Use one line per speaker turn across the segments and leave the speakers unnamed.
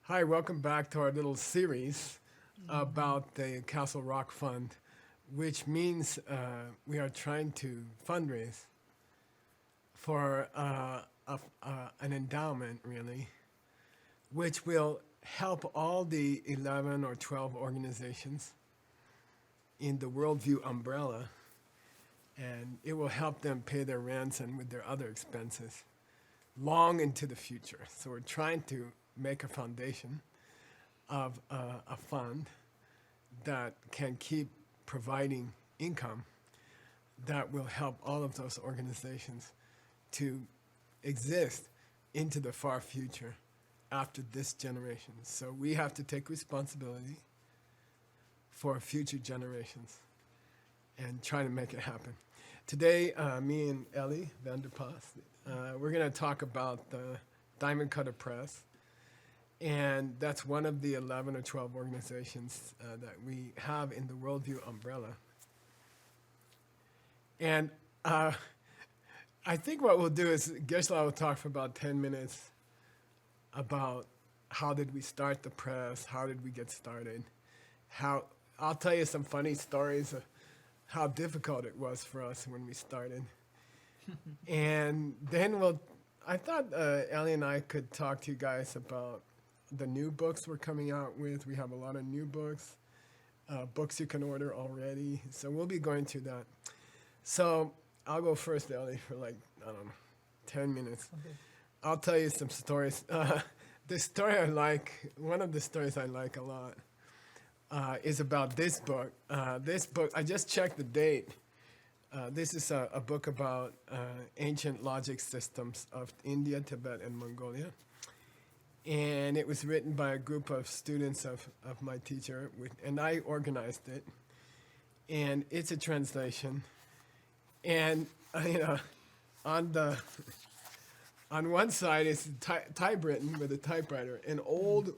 Hi, welcome back to our little series about the Castle Rock Fund, which means we are trying to fundraise for an endowment, really, which will help all the 11 or 12 organizations in the Worldview umbrella, and it will help them pay their rents and with their other expenses long into the future. So we're trying to make a foundation of a fund that can keep providing income that will help all of those organizations to exist into the far future after this generation. So we have to take responsibility for future generations and try to make it happen. Today, me and Ellie Vanderpas, we're going to talk about the Diamond Cutter Press. And that's one of the 11 or 12 organizations that we have in the Worldview umbrella. And I think what we'll do is Geshe will talk for about 10 minutes about how did we start the press, how did we get started, I'll tell you some funny stories of how difficult it was for us when we started. And then I thought Ellie and I could talk to you guys about the new books we're coming out with. We have a lot of new books, books you can order already. So we'll be going through that. So I'll go first, Ellie, for 10 minutes. Okay. I'll tell you some stories. The story one of the stories I like a lot is about this book. This book, I just checked the date. This is a book about ancient logic systems of India, Tibet, and Mongolia. And it was written by a group of students of my teacher, and I organized it. And it's a translation. And on one side is typewritten with a typewriter, an old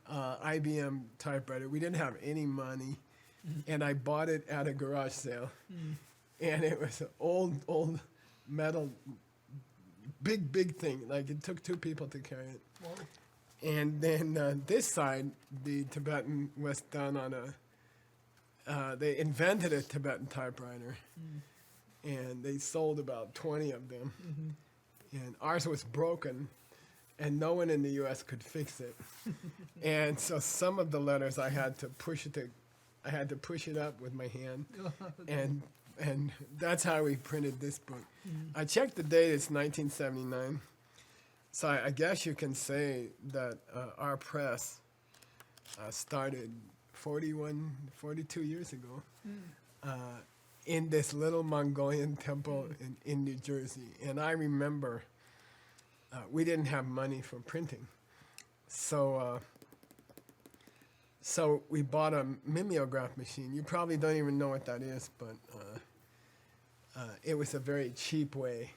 IBM typewriter. We didn't have any money, and I bought it at a garage sale. And it was an old metal. Big thing. Like, it took 2 people to carry it. Whoa. And then this side, the Tibetan was done on they invented a Tibetan typewriter. And they sold about 20 of them. And ours was broken, and no one in the U.S. could fix it. And so some of the letters I had to push it up with my hand. And that's how we printed this book. I checked the date, it's 1979. So I guess you can say that our press started 42 years ago in this little Mongolian temple in New Jersey. And I remember we didn't have money for printing. So we bought a mimeograph machine. You probably don't even know what that is, but it was a very cheap way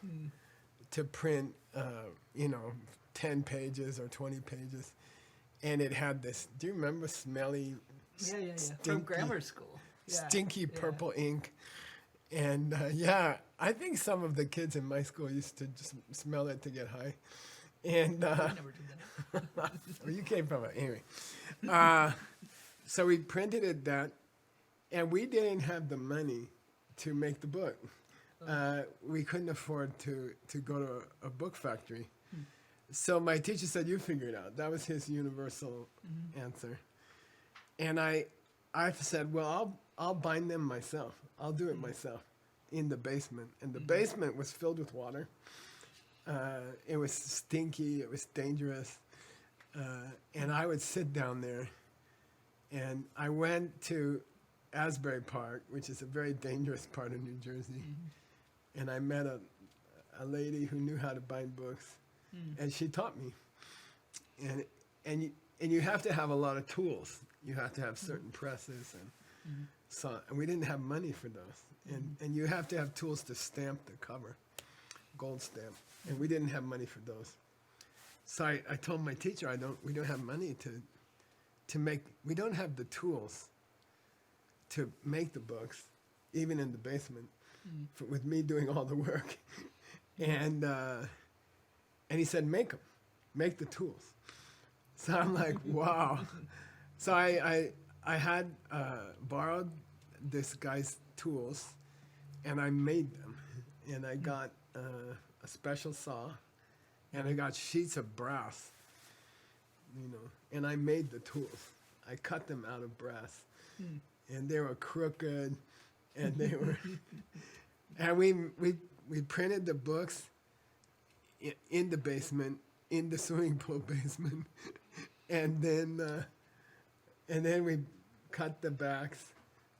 to print, 10 pages or 20 pages. And it had this, do you remember smelly,
stinky, from grammar school.
Stinky purple ink. And I think some of the kids in my school used to just smell it to get high. And
I never did that.
well, you came from it anyway. So we printed it that, and we didn't have the money to make the book. We couldn't afford to go to a book factory. So my teacher said, "You figure it out." That was his universal answer. And I said, "Well, I'll bind them myself. I'll do it myself in the basement." And the basement was filled with water. It was stinky. It was dangerous. And I would sit down there. And I went to Asbury Park, which is a very dangerous part of New Jersey. And I met a lady who knew how to bind books. And she taught me. And you have to have a lot of tools. You have to have certain presses. And we didn't have money for those. And you have to have tools to stamp the cover, gold stamp. And we didn't have money for those. So I told my teacher, we don't have money to make, we don't have the tools to make the books, even in the basement, with me doing all the work. And he said, make them, make the tools. So I'm like, wow. So I had borrowed this guy's tools, and I made them. And I got a special saw, and I got sheets of brass, and I made the tools. I cut them out of brass, and they were crooked, and they were, and we printed the books in the basement, in the swimming pool basement, and then we cut the backs,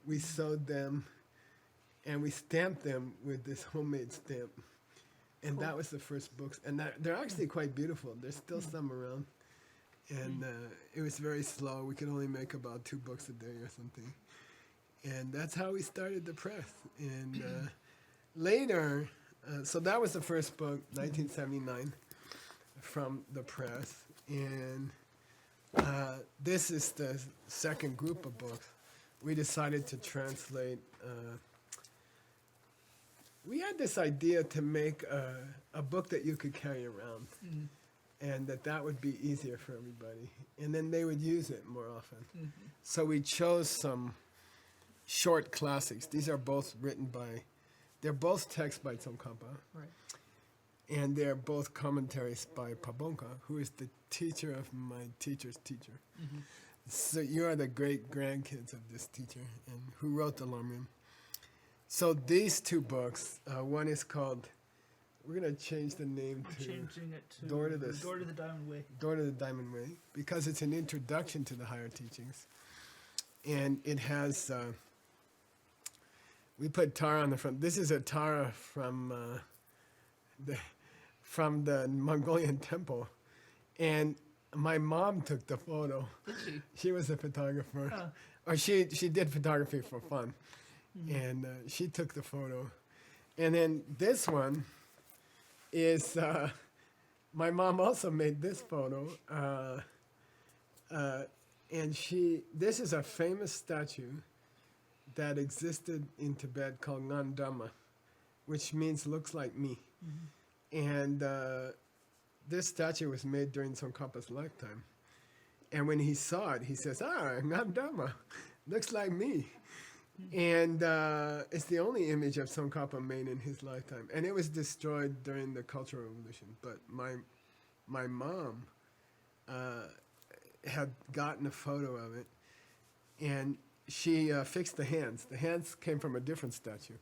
we sewed them, and we stamped them with this homemade stamp. And that was the first books. And they're actually quite beautiful. There's still some around. And it was very slow. We could only make about 2 books a day or something. And that's how we started the press. And later, so that was the first book, 1979, from the press. And this is the second group of books. We decided to translate. We had this idea to make a book that you could carry around, and that would be easier for everybody. And then they would use it more often. So we chose some short classics. These are both written by, they're both texts by Tsongkhapa.
Right.
And they're both commentaries by Pabonka, who is the teacher of my teacher's teacher. So you are the great-grandkids of this teacher, and who wrote the Lamrim. So these 2 books, one is called, we're going to change the name
I'm
to
changing it to
Door to the
Diamond Way.
Door to the Diamond Way, because it's an introduction to the higher teachings. And it has, we put Tara on the front. This is a Tara from the Mongolian temple. And my mom took the photo.
Did she?
She was a photographer.
Oh.
Or she did photography for fun. And she took the photo. And then this one is, my mom also made this photo. And this is a famous statue that existed in Tibet called Ngandama, which means looks like me. And this statue was made during Tsongkhapa's lifetime. And when he saw it, he says, Ngandama, looks like me. And it's the only image of Tsongkhapa made in his lifetime. And it was destroyed during the Cultural Revolution. But my mom had gotten a photo of it, and she fixed the hands. The hands came from a different statue.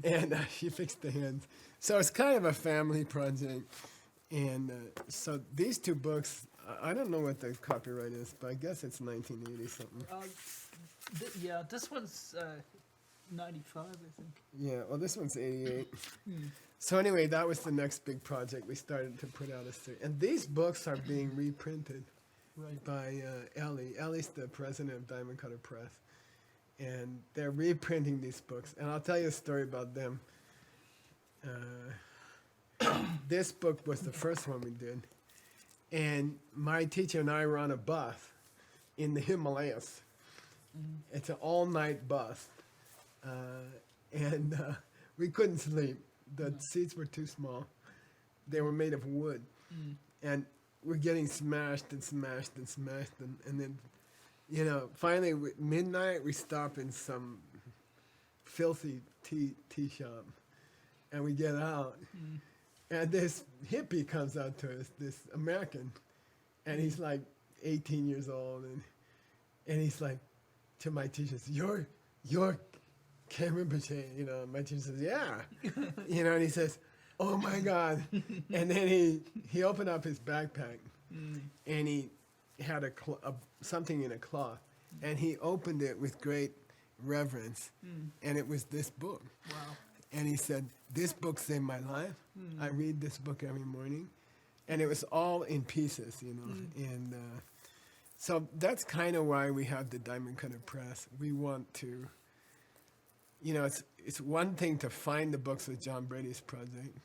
And she fixed the hands. So it's kind of a family project. And so these 2 books, I don't know what the copyright is, but I guess it's 1980 something.
Yeah, this one's 95, I think.
Yeah, well, this one's 88. So anyway, that was the next big project. We started to put out a series. And these books are being reprinted by Ellie. Ellie's the president of Diamond Cutter Press. And they're reprinting these books. And I'll tell you a story about them. This book was the first one we did. And my teacher and I were on a bus in the Himalayas. It's an all-night bus. And we couldn't sleep. The seats were too small. They were made of wood. And we're getting smashed and smashed and smashed. And then, finally, midnight, we stop in some filthy tea shop. And we get out. And this hippie comes out to us, this American. And he's like 18 years old. And he's like, to my teacher, you're Ken Rinpoche, my teacher says, yeah. And he says, oh my God. And then he opened up his backpack and he had something in a cloth, and he opened it with great reverence, and it was this book.
Wow.
And he said, this book saved my life. I read this book every morning. And it was all in pieces, and so that's kind of why we have the Diamond Cutter Press. We want to, it's one thing to find the books with John Brady's project.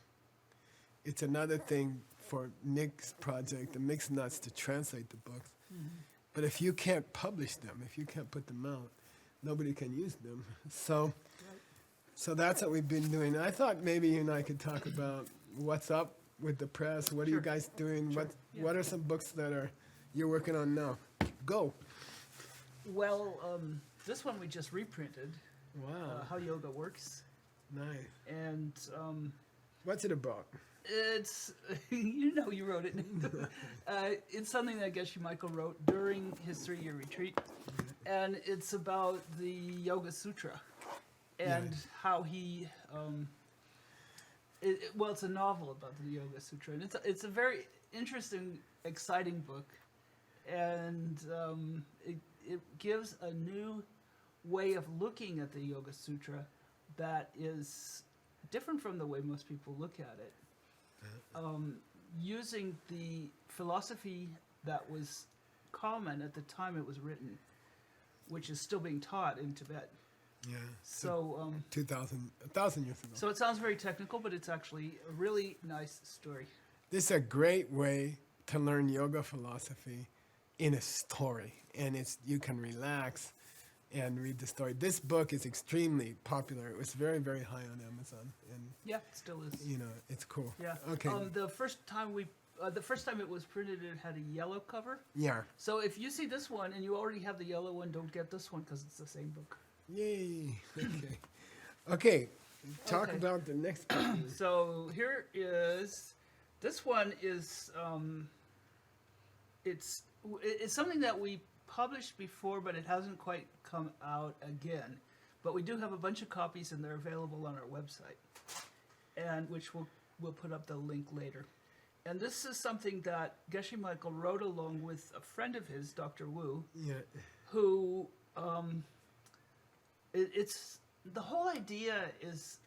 It's another thing for Nick's project, the Mixed Nuts, to translate the books. But if you can't publish them, if you can't put them out, nobody can use them. So that's what we've been doing. I thought maybe you and I could talk about what's up with the press. What are you guys doing? What are some books that are you're working on now? Go.
Well, this one we just reprinted,
Wow.
How Yoga Works.
Nice.
And
What's it about?
it's, you wrote it. It's something that Gese Майкл wrote during his 3-year retreat. And it's about the Yoga Sutra and how he, it's a novel about the Yoga Sutra. And it's a very interesting, exciting book. And it gives a new way of looking at the Yoga Sutra that is different from the way most people look at it. Using the philosophy that was common at the time it was written, which is still being taught in Tibet.
Yeah.
So
1,000 years ago.
so it sounds very technical, but it's actually a really nice story.
This is a great way to learn yoga philosophy in a story, and you can relax and read the story. This book is extremely popular. It was very, very high on Amazon, and
Yeah, it still is.
it's cool.
Yeah.
Okay.
The first time it was printed, it had a yellow cover.
Yeah.
So if you see this one and you already have the yellow one, don't get this one because it's the same book.
Yay. Okay. Okay. Talk
Okay.
about the next book.
So here is, this one is, it's something that we published before, but it hasn't quite come out again. But we do have a bunch of copies, and they're available on our website, and which we'll put up the link later. And this is something that Gese Майкл wrote along with a friend of his, Dr. Wu,
Yeah.
who it's the whole idea is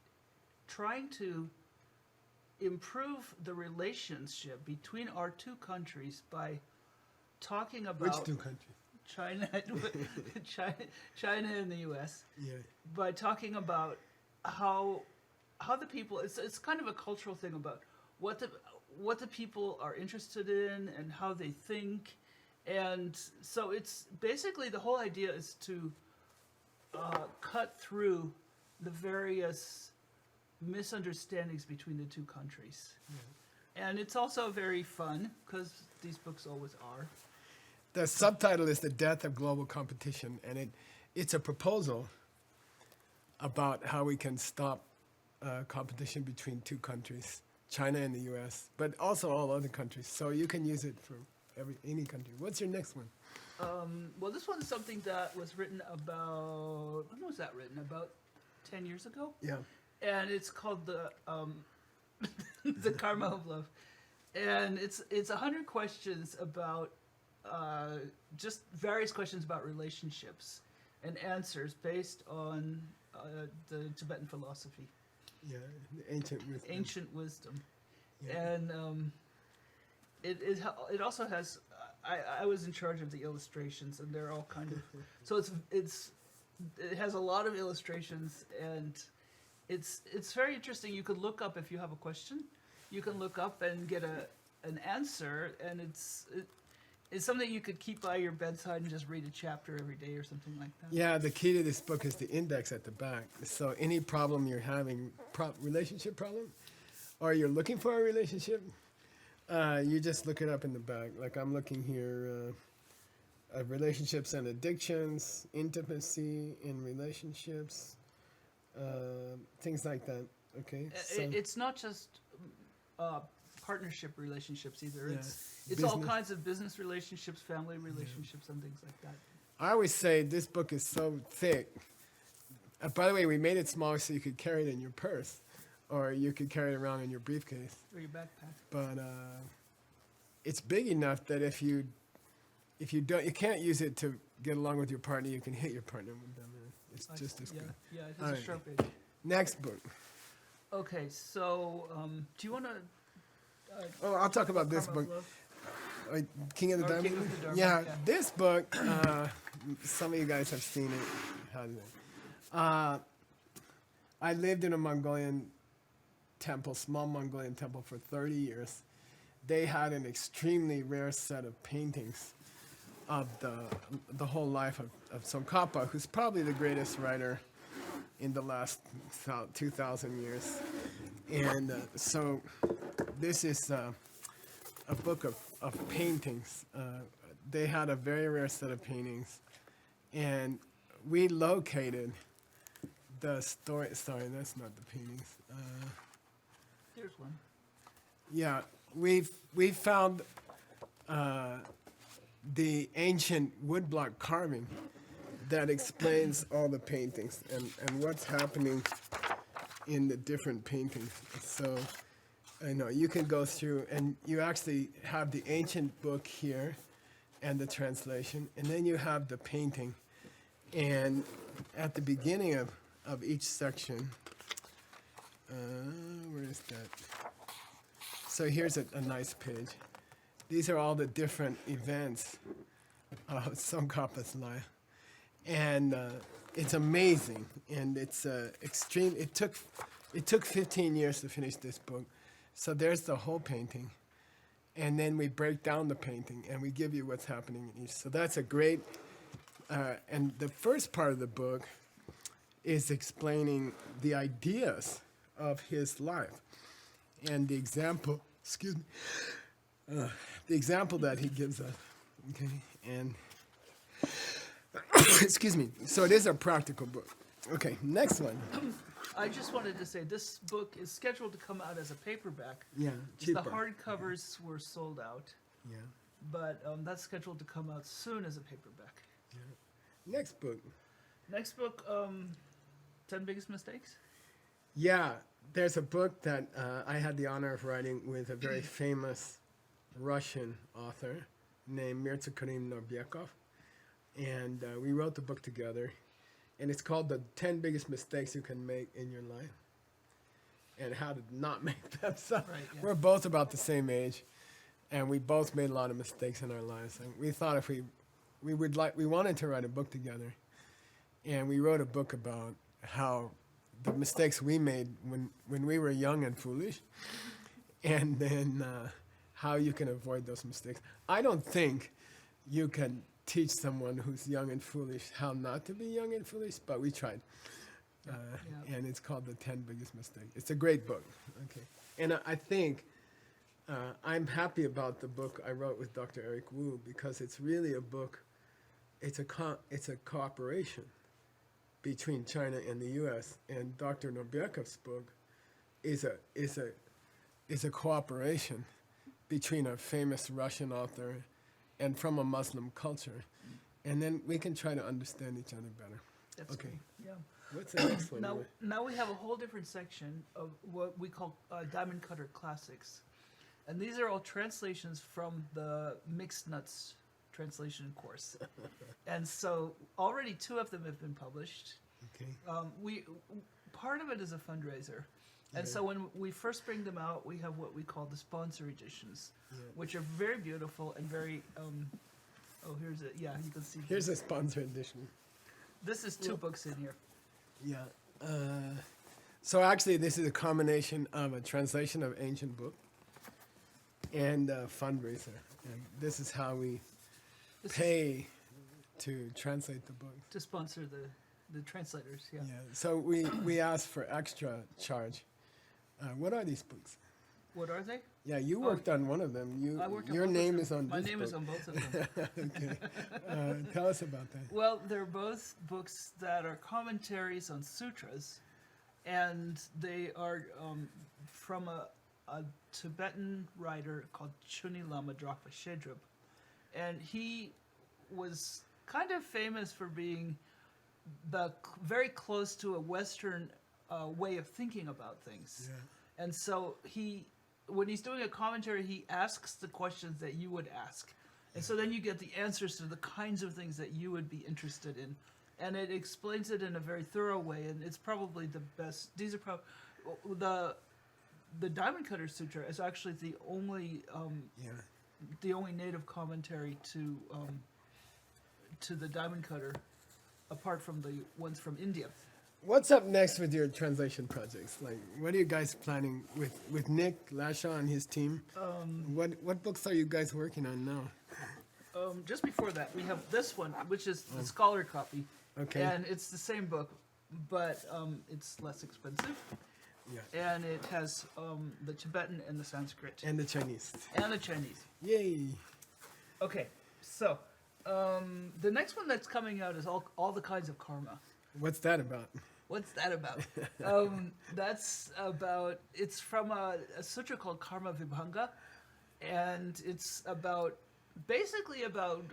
trying to improve the relationship between our two countries by talking about
Which two countries?
China and the U.S.
Yeah.
by talking about how the people, it's kind of a cultural thing about what the people are interested in and how they think. And so it's basically, the whole idea is to cut through the various misunderstandings between the two countries. And it's also very fun, because these books always are.
The subtitle is The Death of Global Competition, and it's a proposal about how we can stop competition between two countries, China and the U.S., but also all other countries. So you can use it for any country. What's your next one?
Well, this one's something that was written about, when was that written? About 10 years ago?
Yeah.
And it's called the the Karma of Love. And it's 100 questions about just various questions about relationships and answers based on the Tibetan philosophy.
Yeah, the ancient wisdom.
Ancient wisdom.
Yeah.
And it also has, I was in charge of the illustrations, and they're all kind of, so it has a lot of illustrations, and it's very interesting. You could look up, if you have a question, you can look up and get an answer, and it's something you could keep by your bedside and just read a chapter every day or something like that.
Yeah, the key to this book is the index at the back. So any problem you're having, relationship problem, or you're looking for a relationship, you just look it up in the back. Like I'm looking here, relationships and addictions, intimacy in relationships, things like that. Okay. So
It's not just partnership relationships either.
Yeah,
It's all
business.
kinds of business relationships, family relationships, and things like that.
I always say this book is so thick. By the way, we made it smaller so you could carry it in your purse, or you could carry it around in your briefcase.
Or your backpack.
But it's big enough that if you don't, you can't use it to get along with your partner. You can hit your partner with them. It's just as
Yeah,
good.
yeah, it has
All
a
right.
sharp edge.
Next book.
Okay, so do you want to?
Oh, I'll talk about this book. King of the
Or
Dharma.
King of the Dharma,
Yeah,
yeah.
this book. Some of you guys have seen it. I lived in a Mongolian temple, small Mongolian temple, for 30 years. They had an extremely rare set of paintings of the whole life of Tsongkhapa, who's probably the greatest writer in the last 2,000 years. And so this is a book of paintings they had a very rare set of paintings, and we located the story. Sorry, that's not the paintings.
Here's one.
Yeah, we found the ancient woodblock carving that explains all the paintings and what's happening in the different paintings. So, I know you can go through, and you actually have the ancient book here and the translation, and then you have the painting. And at the beginning of each section, where is that? So here's a nice page. These are all the different events of Tsongkhapa's life. And it's amazing, and it's extreme. It took 15 years to finish this book. So there's the whole painting, and then we break down the painting, and we give you what's happening in each. So that's a great, and the first part of the book is explaining the ideas of his life, and the example, the example that he gives us, okay, and excuse me. So it is a practical book. Okay, next one.
I just wanted to say this book is scheduled to come out as a paperback.
Yeah,
The
cheaper.
hardcovers were sold out,
Yeah.
but that's scheduled to come out soon as a paperback.
Next book.
Next book, 10 Biggest Mistakes.
Yeah, there's a book that I had the honor of writing with a very famous Russian author named Mirza Karim Norbekov. And we wrote the book together. And it's called The 10 Biggest Mistakes You Can Make in Your Life and How to Not Make Them. So
Right, yeah.
we're both about the same age, and we both made a lot of mistakes in our lives. And we thought if we wanted to write a book together. And we wrote a book about how the mistakes we made when we were young and foolish, and then how you can avoid those mistakes. I don't think you can teach someone who's young and foolish how not to be young and foolish, but we tried. And it's called The 10 Biggest Mistakes. It's a great book. Okay, and I think I'm happy about the book I wrote with Dr. Eric Wu, because it's really a book. It's a cooperation between China and the U.S. And Dr. Norbekov's book is a cooperation between a famous Russian author and from a Muslim culture, and then we can try to understand each other better.
That's
Okay.
great. Yeah.
What's the next one?
Now we have a whole different section of what we call Diamond Cutter Classics. And these are all translations from the Mixed Nuts translation course. And so already 2 of them have been published.
Okay.
Part of it is a fundraiser. And so when we first bring them out, we have what we call the sponsor editions, which are very beautiful and very, here's it. Yeah, you can see.
Here's a sponsor edition.
This is 2 books in here.
Yeah. So actually, this is a combination of a translation of ancient book and a fundraiser. And this is how we pay to translate the book.
To sponsor the translators, yeah.
Yeah. So we ask for extra charge. What are these books?
What are they?
Yeah, you worked on one of them.
I worked on
Your
both of
name
them.
is on
My
this
name
book.
is on both of them.
Okay. Tell us about that.
Well, they're both books that are commentaries on sutras, and they are from a Tibetan writer called Chuni Lama Drakpa Shedrup. And he was kind of famous for being very close to a Western way of thinking about things.
Yeah.
And so when he's doing a commentary, he asks the questions that you would ask. And so then you get the answers to the kinds of things that you would be interested in. And it explains it in a very thorough way, and it's probably the best. These are the Diamond Cutter Sutra is actually the only native commentary to the Diamond Cutter, apart from the ones from India.
What's up next with your translation projects? Like, what are you guys planning with Nick Lashaw and his team? What books are you guys working on now?
Just before that, we have this one, which is the scholar copy.
Okay.
And it's the same book, but it's less expensive.
Yeah.
And it has the Tibetan and the Sanskrit.
And the Chinese.
And the Chinese.
Yay.
Okay. So, the next one that's coming out is all the kinds of karma.
What's that about?
What's that about? That's about, it's from a sutra called Karma Vibhanga, and it's basically about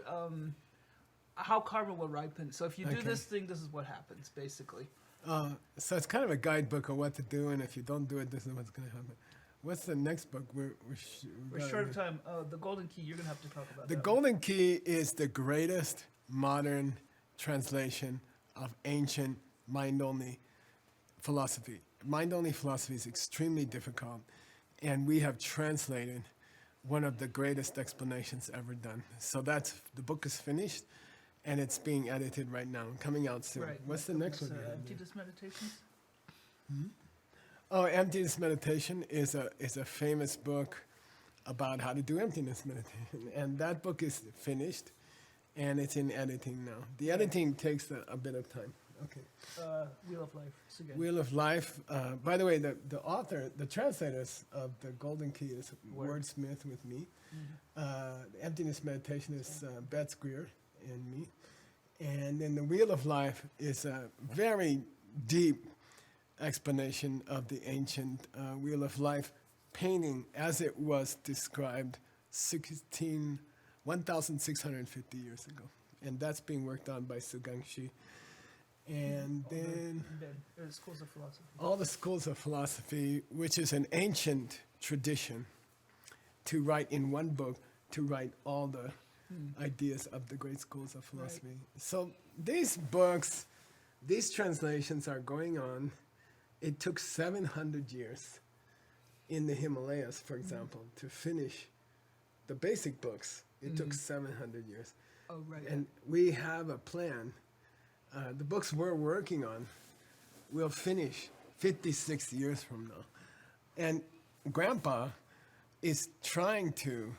how karma will ripen. So if you do this thing, this is what happens, basically.
So it's kind of a guidebook of what to do, and if you don't do it, this is what's going to happen. What's the next book? We're
short of time. The Golden Key, you're going to have to talk about
The
that
Golden Key is the greatest modern translation of ancient mind-only philosophy. Mind-only philosophy is extremely difficult, and we have translated one of the greatest explanations ever done. So the book is finished, and it's being edited right now, coming out soon.
Right.
What's the next one?
Emptiness Meditations?
Oh, Emptiness Meditation is a famous book about how to do emptiness meditation, and that book is finished, and it's in editing now. The editing takes a bit of time. Okay.
Wheel of Life. Again.
Wheel of Life. By the way, the author, the translators of the Golden Key is Wordsmith with me. The Emptiness Meditation is Beth Greer and me. And then the Wheel of Life is a very deep explanation of the ancient Wheel of Life painting as it was described 1,650 years ago. And that's being worked on by Sugangshi. And then
schools of philosophy.
All the schools of philosophy, which is an ancient tradition to write in one book, to write all the ideas of the great schools of philosophy. Right. So these books, these translations are going on. It took 700 years in the Himalayas, for example, to finish the basic books. It took 700 years.
Oh, right.
And we have a plan. The books we're working on will finish 56 years from now. And Grandpa is trying to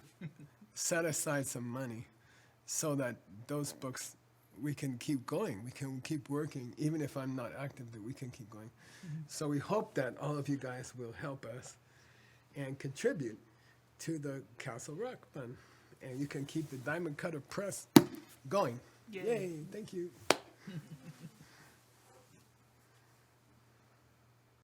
set aside some money so that those books, we can keep going. We can keep working. Even if I'm not active, that we can keep going. So we hope that all of you guys will help us and contribute to the Castle Rock Fund. And you can keep the Diamond Cutter Press going.
Yay.
Yay. Thank you.